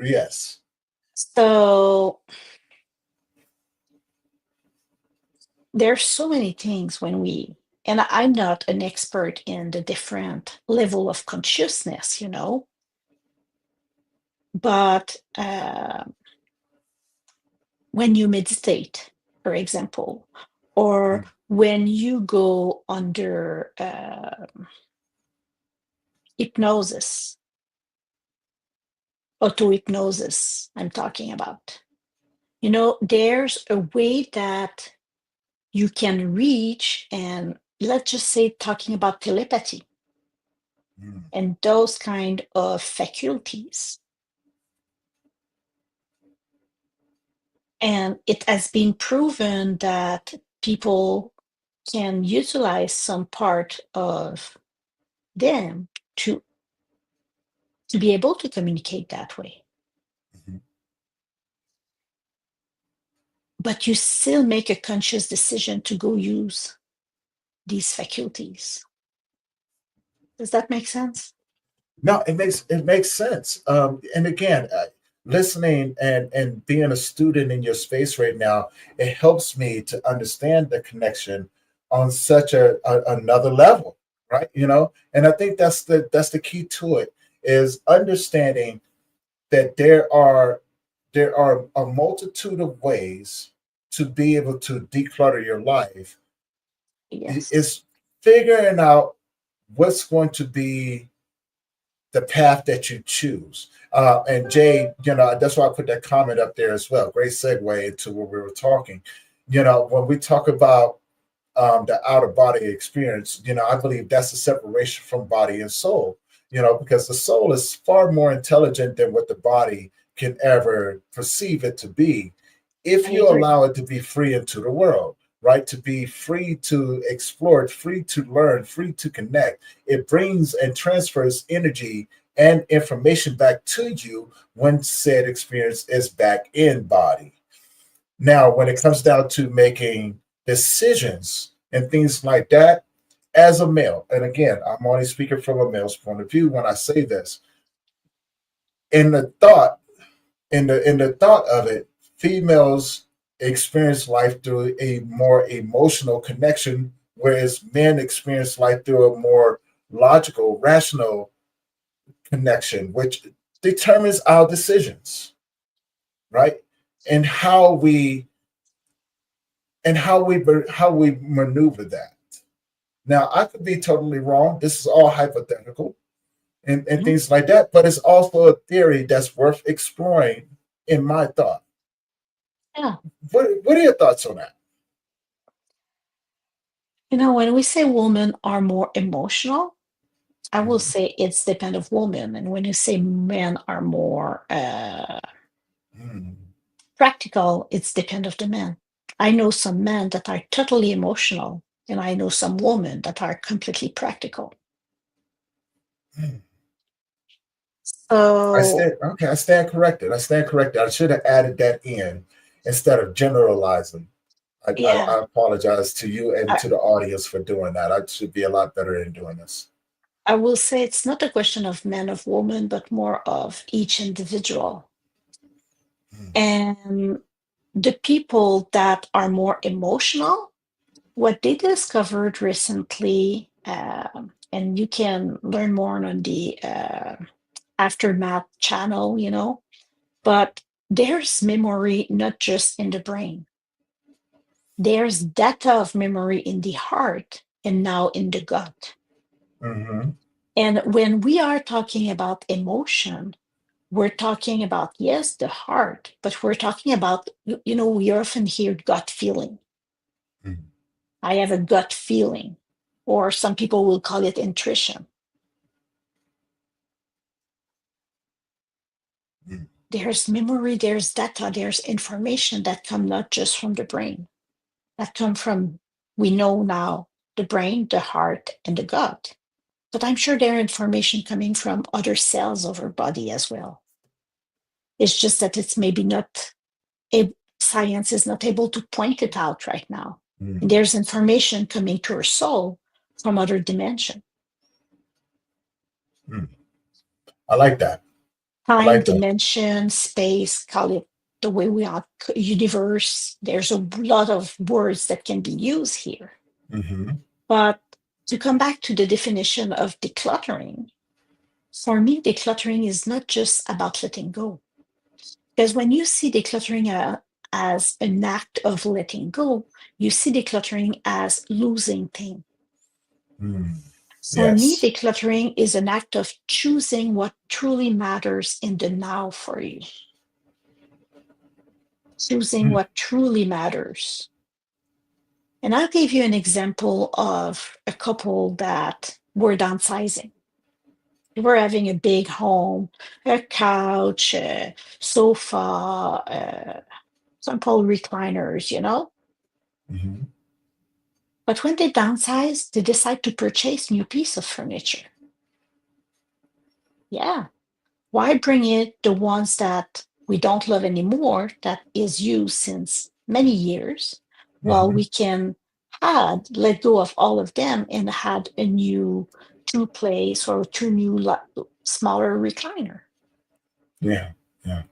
Yes. So there's so many things when we, and I'm not an expert in the different level of consciousness, you know, but when you meditate, for example, or Mm. when you go under hypnosis, auto hypnosis, I'm talking about. You know, there's a way that you can reach, and let's just say, talking about telepathy Mm. and those kind of faculties. And it has been proven that people can utilize some part of them to be able to communicate that way. Mhm. But you still make a conscious decision to go use these faculties. Does that make sense? No, it makes sense. And again, listening and being a student in your space right now, it helps me to understand the connection on such another level, right? And I think that's the key to it is understanding that there are a multitude of ways to be able to declutter your life. Yes. It's figuring out what's going to be the path that you choose. And Jay, that's why I put that comment up there as well. Great segue into what we were talking. When we talk about the outer body experience, I believe that's a separation from body and soul, because the soul is far more intelligent than what the body can ever perceive it to be if I you agree. allow it to be free into the world, right? To be free to explore, free to learn, free to connect. It brings and transfers energy and information back to you when said experience is back in body. Now, when it comes down to making decisions and things like that, as a male, and again, I'm only speaking from a male's point of view when I say this, in the thought, in the thought of it, females experience life through a more emotional connection, whereas men experience life through a more logical, rational connection, which determines our decisions, right? And how we maneuver that. Now, I could be totally wrong. This is all hypothetical and Mhm. things like that, but it's also a theory that's worth exploring in my thought. Yeah. What are your thoughts on that? You know, when we say women are more emotional, I will Mhm. say it's depend of women. And when you say men are more Mm. practical, it's depend of the men. I know some men that are totally emotional, and I know some women that are completely practical. Mm. I So stand okay. I stand corrected. I stand corrected. I should have added that in instead of generalizing. yeah, I apologize to you and I, to the audience for doing that. I should be a lot better in doing this. I will say it's not a question of men of woman, but more of each individual. Mm. And the people that are more emotional, what they discovered recently, and you can learn more on the Aftermath channel, you know, but there's memory not just in the brain, there's data of memory in the heart and now in the gut. Mm-hmm. And when we are talking about emotion, we're talking about, yes, the heart, but we're talking about, you know, we often hear gut feeling. Mm-hmm. I have a gut feeling, or some people will call it intuition. there's memory, there's data, there's information that come not just from the brain, that come from, we know now, the brain, the heart, and the gut. But I'm sure there are information coming from other cells of our body as well. It's just that it's maybe not, science is not able to point it out right now. And there's information coming to our soul from other dimension. I like that. I Time, like that. dimension, space, call it the way we are, universe. There's a lot of words that can be used here. Mm-hmm. But to come back to the definition of decluttering, for me, decluttering is not just about letting go. Because when you see decluttering as an act of letting go, you see decluttering as losing things. For me, Yes. decluttering is an act of choosing what truly matters in the now for you. Choosing what truly matters. And I'll give you an example of a couple that were downsizing. They were having a big home, a couch, a sofa, some call recliners, Mm-hmm. But when they downsize, they decide to purchase new piece of furniture. Yeah. Why bring in the ones that we don't love anymore, that is used since many years, while Mm-hmm. we can let go of all of them and had a new two place or two new smaller recliner. Yeah. Yeah.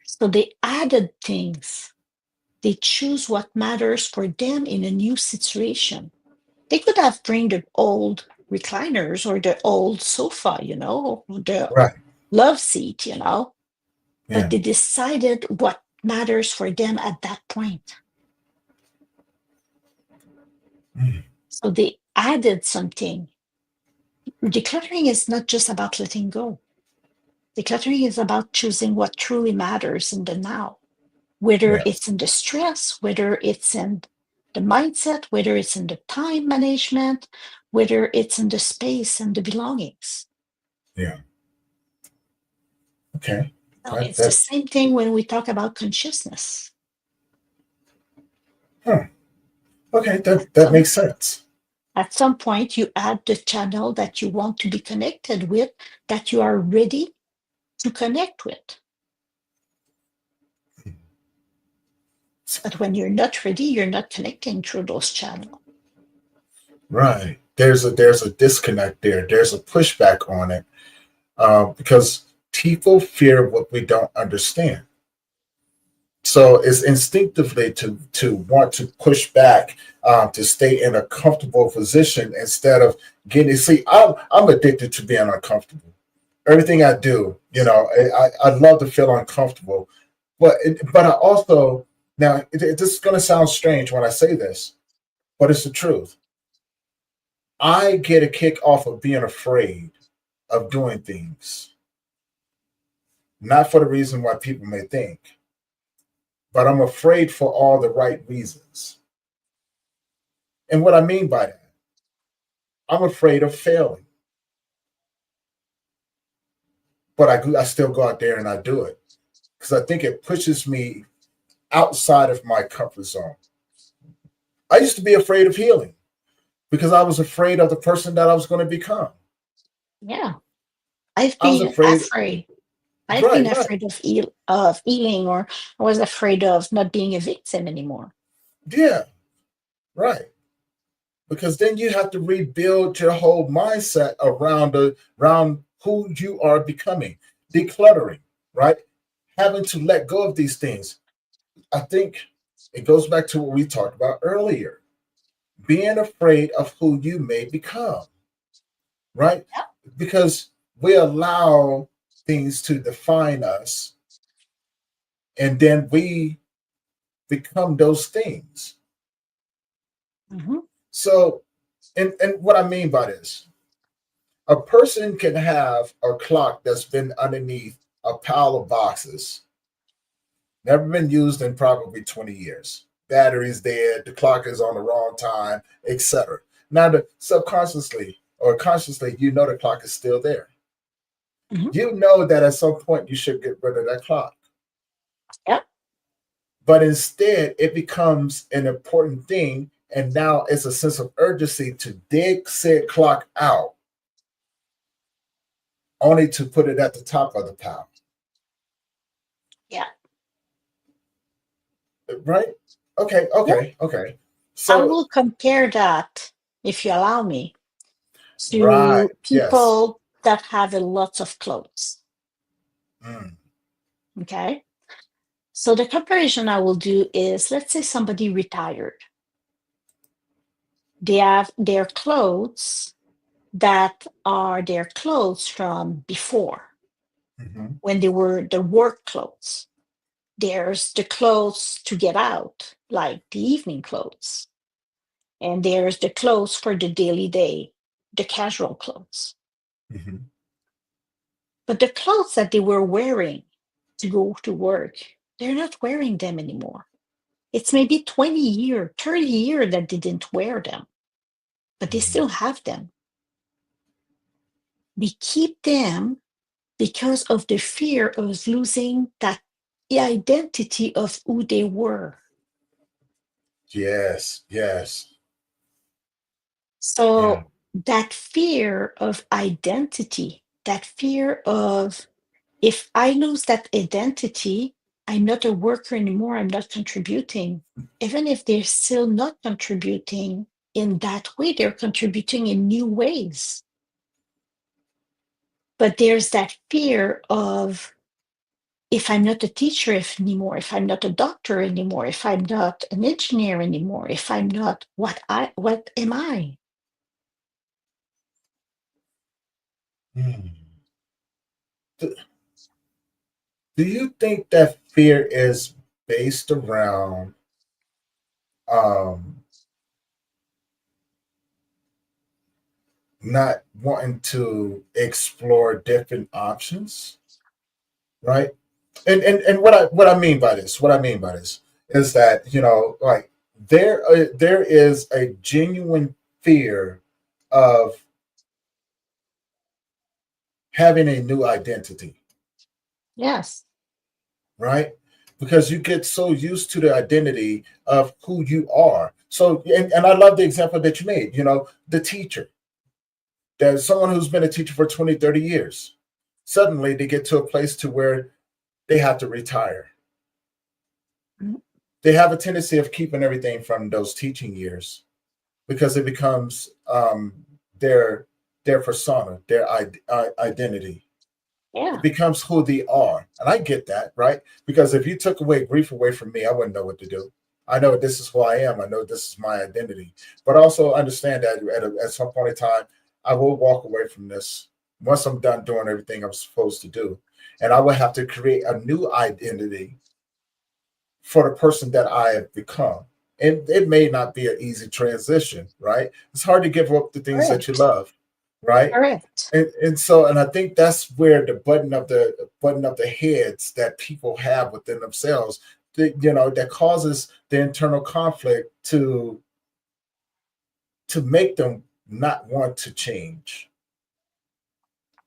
So they added things. They choose what matters for them in a new situation. They could have bring the old recliners or the old sofa, the Right. love seat, but Yeah. they decided what matters for them at that point. Mm. So they added something. Decluttering is not just about letting go. Decluttering is about choosing what truly matters in the now, whether Yes. it's in the stress, whether it's in the mindset, whether it's in the time management, whether it's in the space and the belongings. Yeah. Okay. Now, That it's the that same thing when we talk about consciousness. huh. Okay, At that some, makes sense. at some point, you add the channel that you want to be connected with, that you are ready to connect with. But when you're not ready, you're not connecting through those channels. Right. There's a disconnect there. There's a pushback on it because people fear what we don't understand. So it's instinctively to want to push back, to stay in a comfortable position instead of getting. See, I'm addicted to being uncomfortable. Everything I do, I love to feel uncomfortable. But I also now this is going to sound strange when I say this, but it's the truth. I get a kick off of being afraid of doing things, not for the reason why people may think, but I'm afraid for all the right reasons. And what I mean by that, I'm afraid of failing, but I still go out there and I do it because I think it pushes me outside of my comfort zone. I used to be afraid of healing because I was afraid of the person that I was going to become. Yeah, I've I was been afraid. afraid. I've been Right, right. afraid of healing, or I was afraid of not being a victim anymore. Yeah, right. Because then you have to rebuild your whole mindset around who you are becoming, decluttering, right? Having to let go of these things. I think it goes back to what we talked about earlier, being afraid of who you may become, right? Yeah. Because we allow things to define us and then we become those things. Mhm. So, and what I mean by this, a person can have a clock that's been underneath a pile of boxes, never been used in probably 20 years. Batteries dead, the clock is on the wrong time, etc. Now, the subconsciously or consciously, you know the clock is still there. Mhm. You know that at some point you should get rid of that clock. Yep. But instead, it becomes an important thing. And now it's a sense of urgency to dig said clock out, only to put it at the top of the pile. Yeah. Right? Okay, Yeah. okay, okay. I So, will compare that, if you allow me, right, to yes. people that have a lot of clothes. Mm, Okay. So the comparison I will do is, let's say somebody retired. They have their clothes that are their clothes from before, mhm, when they were the work clothes. There's the clothes to get out, like the evening clothes. And there's the clothes for the daily day, the casual clothes. mhm. But the clothes that they were wearing to go to work, they're not wearing them anymore. It's maybe 20 years, 30 years that they didn't wear them, but they Mhm. still have them. They keep them because of the fear of losing that identity of who they were. Yes, yes. Yeah. So that fear of identity, that fear of, if I lose that identity, I'm not a worker anymore, I'm not contributing. Even if they're still not contributing in that way, they're contributing in new ways. But there's that fear of, if I'm not a teacher anymore, if I'm not a doctor anymore, if I'm not an engineer anymore, if I'm not, what am I? Mm. Do, do you think that fear is based around um, not wanting to explore different options, right? And what I mean by this, is that, like, there is a genuine fear of having a new identity, Yes. right? Because you get so used to the identity of who you are. So, and I love the example that you made, the teacher. There's someone who's been a teacher for 20, 30 years. Suddenly they get to a place to where they have to retire. Mhm. They have a tendency of keeping everything from those teaching years because it becomes their persona, their identity. It Yeah. becomes who they are. And I get that, right? Because if you took away grief away from me, I wouldn't know what to do. I know this is who I am. I know this is my identity. But also understand that at some point in time, I will walk away from this once I'm done doing everything I'm supposed to do. And I will have to create a new identity for the person that I have become. And it may not be an easy transition, right? It's hard to give up the things that you Correct. love, right? Correct. And I think that's where the button of the heads that people have within themselves, that causes the internal conflict to make them not want to change,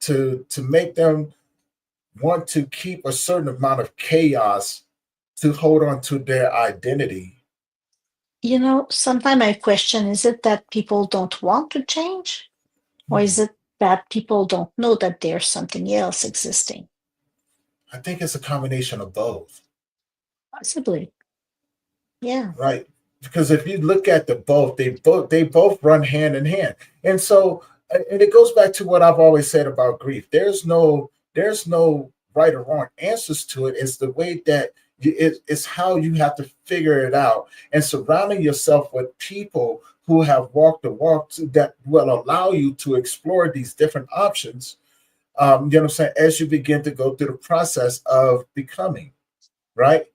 to make them want to keep a certain amount of chaos to hold on to their identity. Sometimes I question, is it that people don't want to change? Or is it that people don't know that there's something else existing? I think it's a combination of both, Possibly. Yeah. right? Because if you look at the both, they both run hand in hand. And so, and it goes back to what I've always said about grief. There's no right or wrong answers to it. It's the way that it's how you have to figure it out, and surrounding yourself with people who have walked the walk that will allow you to explore these different options. You know what I'm saying? As you begin to go through the process of becoming, right,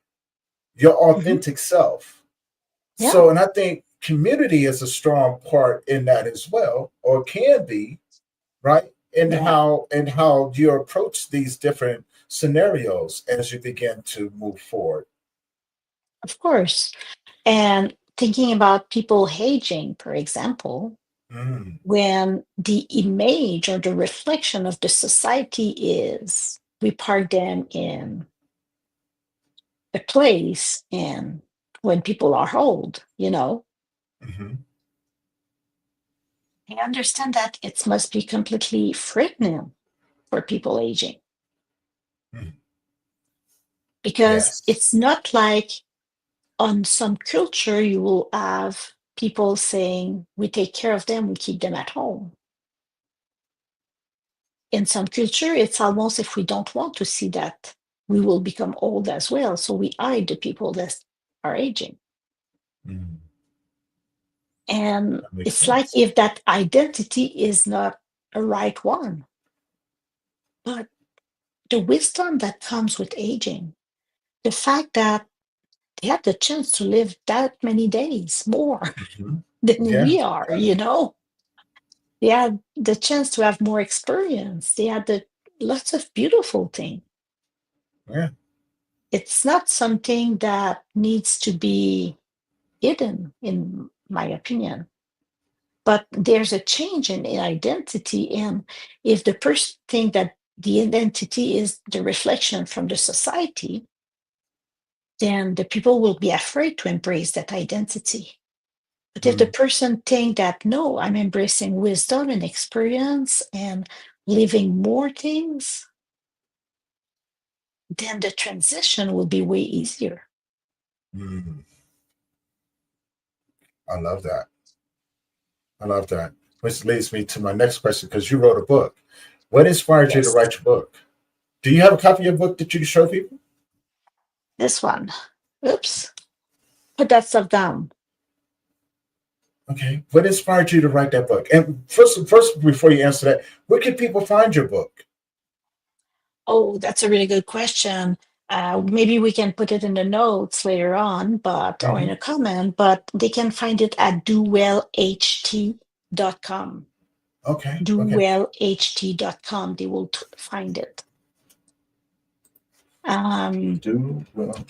your Hmm. authentic self. Yeah. So, and I think community is a strong part in that as well, or can be, right? Yeah. And how you approach these different scenarios as you begin to move forward. Of course. And thinking about people aging, for example, Mm, when the image or the reflection of the society is we park them in a place and when people are old, Hmm. I understand that it must be completely frightening for people aging because Yes. it's not like on some culture you will have people saying we take care of them, we keep them at home. In some culture, it's almost if we don't want to see that, we will become old as well. So we hide the people that are aging. Mm, And that makes it's like sense. if that identity is not a right one, but the wisdom that comes with aging, the fact that they have the chance to live that many days more Hmm. than Yeah. we are, they had the chance to have more experience. They had lots of beautiful things. Yeah. It's not something that needs to be hidden, in my opinion. But there's a change in identity. And if the person think that the identity is the reflection from the society, then the people will be afraid to embrace that identity. But if the Mm, person think that no, I'm embracing wisdom and experience and living more things, then the transition will be way easier. mm. I love that. I love that. Which leads me to my next question because you wrote a book. What inspired you to Yes, write your book? Do you have a copy of your book that you can show people? this one. Oops, put that stuff down. Okay. What inspired you to write that book? And first, before you answer that, where can people find your book? Oh, that's a really good question. Maybe we can put it in the notes later on, but or in Hmm. a comment, but they can find it at dowellht.com. Okay. Okay. Dowellht.com. They will find it. Um, Do well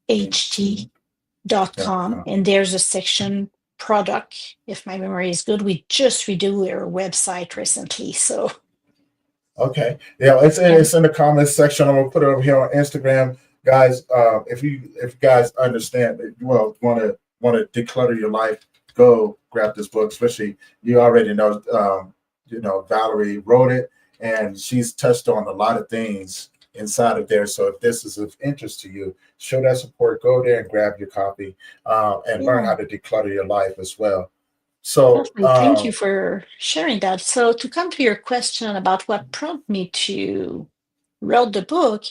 ht.com. ht.com. And there's a section product. If my memory is good, we just redo our website recently. So, Okay. Yeah, and it's in the comments section. I'm gonna put it over here on Instagram, guys. If you guys understand, well, want to declutter your life, go grab this book. Especially you already know, Valerie wrote it, and she's touched on a lot of things inside of there. So if this is of interest to you, show that support. Go there and grab your copy, and learn yeah. how to declutter your life as well. So, Perfect. Thank you for sharing that. So, to come to your question about what prompted me to write the book,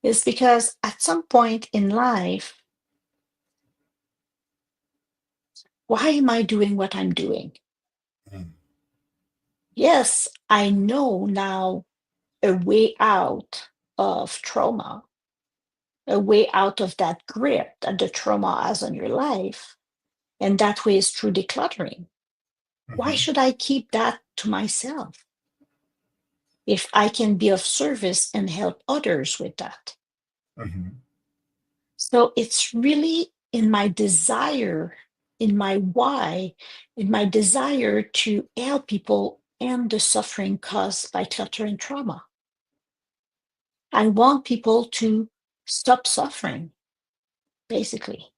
is because at some point in life, why am I doing what I'm doing? mm, Yes, I know now a way out of trauma, a way out of that grip that the trauma has on your life. And that way is through decluttering. Why mhm, should I keep that to myself if I can be of service and help others with that? mhm, So it's really in my desire, in my why, in my desire to help people end the suffering caused by clutter and trauma. I want people to stop suffering, basically.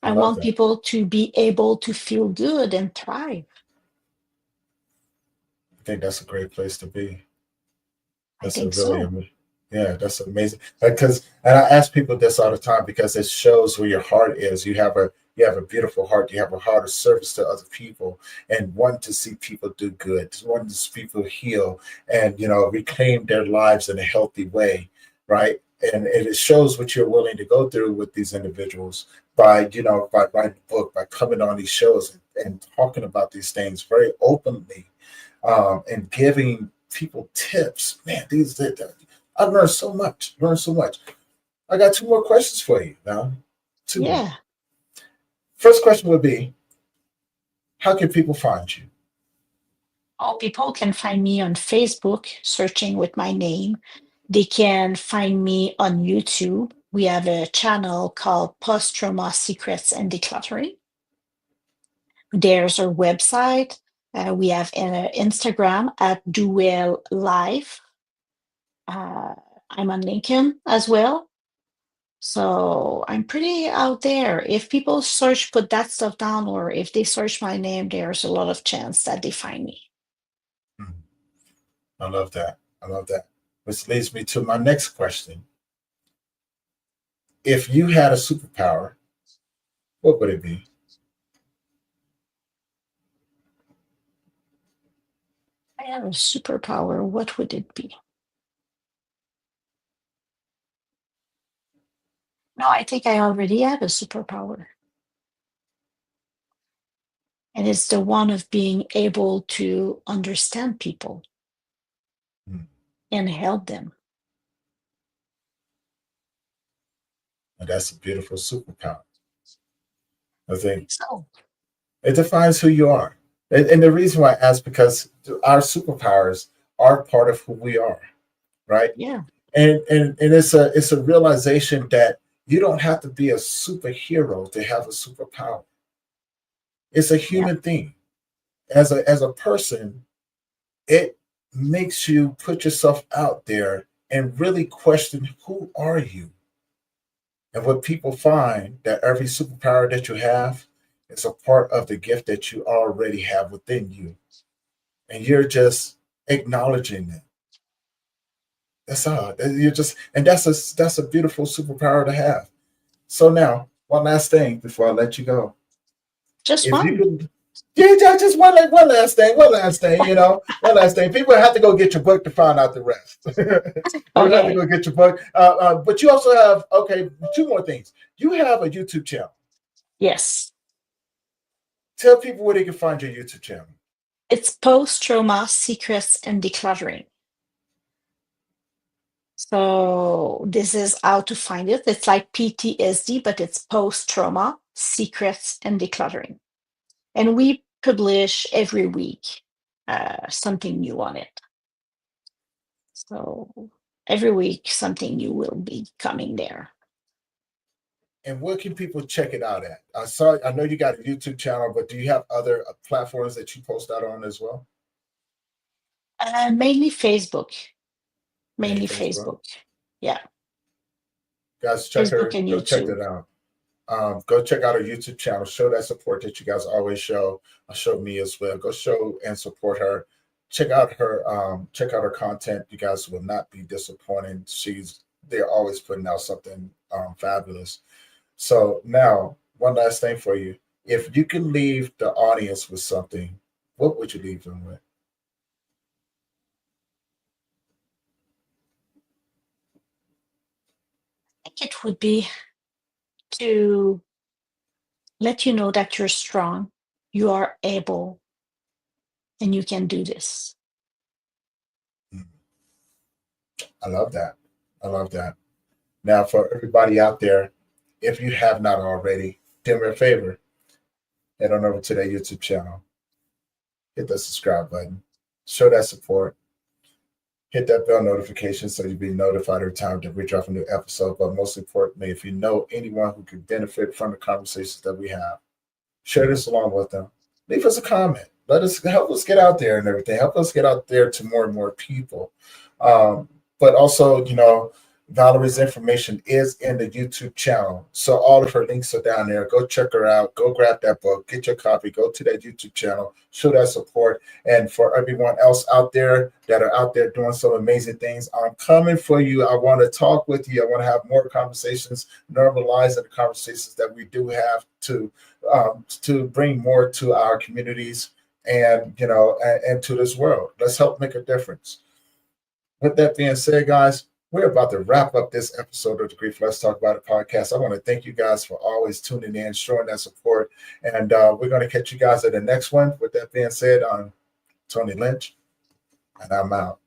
I I love want that. people to be able to feel good and thrive. I think that's a great place to be. I That's a think really, so. yeah, that's amazing. Because, and I ask people this all the time because it shows where your heart is. You have a beautiful heart. You have a heart of service to other people, and want to see people do good, want to see people heal, and reclaim their lives in a healthy way, right? And it shows what you're willing to go through with these individuals by writing a book, by coming on these shows and talking about these things very openly, and giving people tips. Man, I've learned so much. Learned so much. I got two more questions for you now. Two more. Yeah. First question would be, how can people find you? All people can find me on Facebook, searching with my name. They can find me on YouTube. We have a channel called Post Trauma Secrets and Decluttering. There's our website. We have an Instagram at Duel Life. Uh, I'm on LinkedIn as well. So I'm pretty out there. If people search, put that stuff down, or if they search my name, there's a lot of chance that they find me. Mhm. I love that. I love that. Which leads me to my next question. If you had a superpower, what would it be? I have a superpower. What would it be? No, I think I already have a superpower. And it's the one of being able to understand people Hmm. and help them. And that's a beautiful superpower. I I think think so. it defines who you are. And the reason why I ask because our superpowers are part of who we are, right? Yeah. And it's a realization that you don't have to be a superhero to have a superpower. It's a Yeah. human thing. As a person, it makes you put yourself out there and really question who are you. And what people find that every superpower that you have is a part of the gift that you already have within you. And you're just acknowledging it. That's all. You're just and that's a beautiful superpower to have. So now, one last thing before I let you go. Just If you one. could yeah, just one last thing, one last thing. People have to go get your book to find out the rest. They would have to Okay. go get your book. But you also have two more things. You have a YouTube channel. Yes. Tell people where they can find your YouTube channel. It's post trauma secrets and decluttering. So this is how to find it. It's like PTSD, but it's post trauma secrets and decluttering. And we publish every week something new on it. So every week something new will be coming there. And where can people check it out at? I know you got a YouTube channel, but do you have other platforms that you post out on as well? Mainly Facebook. Mainly Mainly Facebook. Facebook. Yeah, Guys, Facebook and go check YouTube. that out. Go check out her YouTube channel. Show that support that you guys always show. Show me as well. Go show and support her. Check out her content. You guys will not be disappointed. They're always putting out something fabulous. So now, one last thing for you. If you could leave the audience with something, what would you leave them with? I think it would be to let you know that you're strong, you are able, and you can do this. Hmm. I love that. I love that. Now, for everybody out there, if you have not already, do me a favor, head on over to their YouTube channel, hit the subscribe button, show that support, hit that bell notification so you'll be notified every time that we drop a new episode. But most importantly, if you know anyone who could benefit from the conversations that we have, share this along with them. Leave us a comment. Let us help us get out there and everything. Help us get out there to more and more people. But also, Valerie's information is in the YouTube channel. So all of her links are down there. Go check her out. Go grab that book. Get your copy. Go to that YouTube channel. Show that support. And for everyone else out there that are out there doing some amazing things, I'm coming for you. I want to talk with you. I want to have more conversations, normalizing the conversations that we do have to bring more to our communities and to this world. Let's help make a difference. With that being said, guys, we're about to wrap up this episode of the Grief Let's Talk About It podcast. I want to thank you guys for always tuning in, showing that support. And we're going to catch you guys at the next one. With that being said, I'm Tony Lynch, and I'm out.